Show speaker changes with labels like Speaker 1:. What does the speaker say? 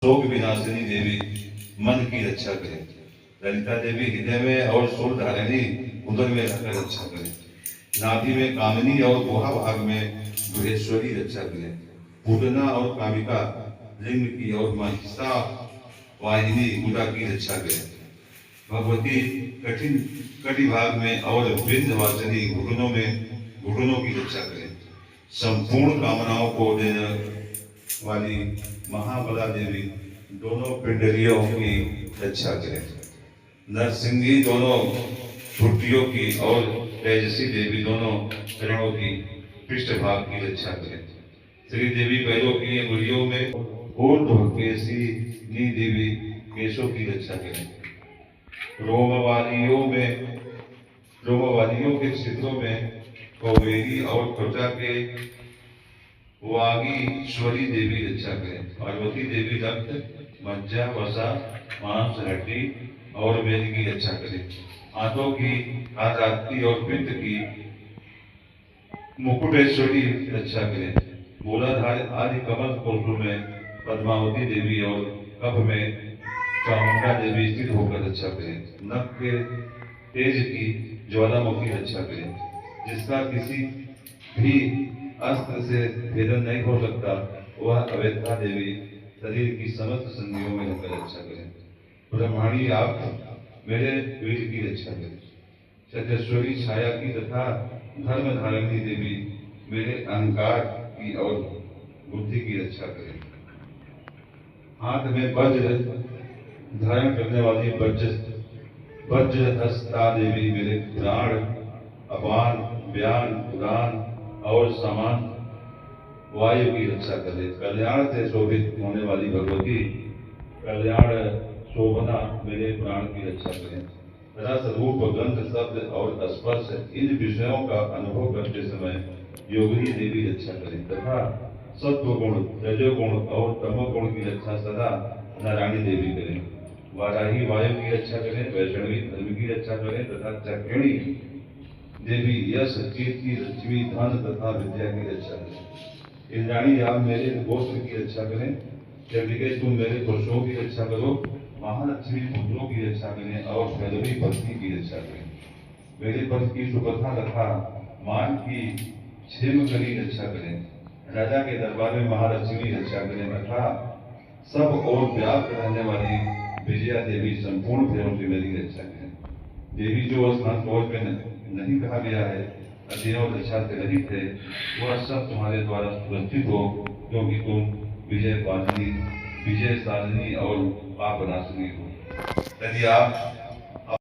Speaker 1: शोक विनाशिनी देवी मन की रक्षा करें। ललिता देवी हृदय में और शूल धारिणी उदर में रहकर रक्षा करें। नाभि में कामिनी और गुहा भाग में गुहेश्वरी रक्षा करें। पूतना और कामिका लिंग की और महिषा वाहिनी गुड़ा की रक्षा करें। भगवती कठिन कटि भाग में और विंध्यवासिनी घुटनों की रक्षा करें। संपूर्ण कामनाओं को देने वाली महाबला देवी दोनों पिंडलियों की रक्षा करें। नरसिंही दोनों भुट्टियों की और तेजसी देवी दोनों चरणों की पृष्ठभाग की रक्षा करें। श्री देवी पैरों की अंगुलियों में ऊर्ध्वकेशिनी देवी केशों की रक्षा करें। रोमवालियों के छिद्रों में कौवेरी और त्वचा के वागीश्वरी देवी रक्षा करें। पार्वती देवी रक्त मज्जा वसा मांस हड्डी और मेद की रक्षा करें। हाथों की हाथाती और पित्त की मुकुटेश्वरी रक्षा करें। मूलाधार आदि कमल कोशों में पद्मावती देवी और कफ में चामुंडा देवी स्थित होकर रक्षा करें। नख के तेज की ज्वालामुखी रक्षा करें। जिसका किसी भी अस्त्र से भेदन नहीं हो सकता, वह अवेद्या देवी शरीर की समस्त संधियों में रहकर रक्षा करें। ब्रह्माणी आप मेरे वीर की रक्षा करें। सत्यश्वरी छाया की तथा धर्म धारिणी देवी मेरे अहंकार की और बुद्धि की रक्षा करें। हाथ में वज्र धारण करने वाली वज्रहस्ता देवी मेरे प्राण अपान व्यान उदान और समान वायु की रक्षा करे। कल्याण से शोभित होने वाली भगवती कल्याण शोभना मेरे प्राण की रक्षा करें। रस रूप गंध शब्द और स्पर्श इन विषयों का अनुभव करते समय योगिनी देवी रक्षा करें तथा सत्व गुण रजोगुण और तमोगुण की रक्षा सदा नारायणी देवी करें। वाराही वायु की रक्षा करें। वैष्णवी धर्म की रक्षा करें तथा चक्रिणी देवी यश कीर्ति लक्ष्मी धन तथा विद्या की रक्षा करें। इंद्राणी आप मेरे गोत्र की रक्षा करें। चंडिके तुम मेरे पुरुषों की रक्षा करो। महालक्ष्मी पुत्रों की रक्षा करें और भैरवी पत्नी की रक्षा करें। मेरे पद की सुकथा तथा मान की क्षेम करी रक्षा करें। राजा के दरबार में महालक्ष्मी रक्षा करें तथा सब और व्याप्त रहने वाली विजया देवी संपूर्ण भयों से मेरी रक्षा करें। देवी जो स्नान तौर पर नहीं कहा गया है, अध्ययन और रक्षा से रहित है, वह सब तुम्हारे द्वारा सुरक्षित हो, क्योंकि तुम विजय शालिनी और पाप नाशिनी हो। यदि आप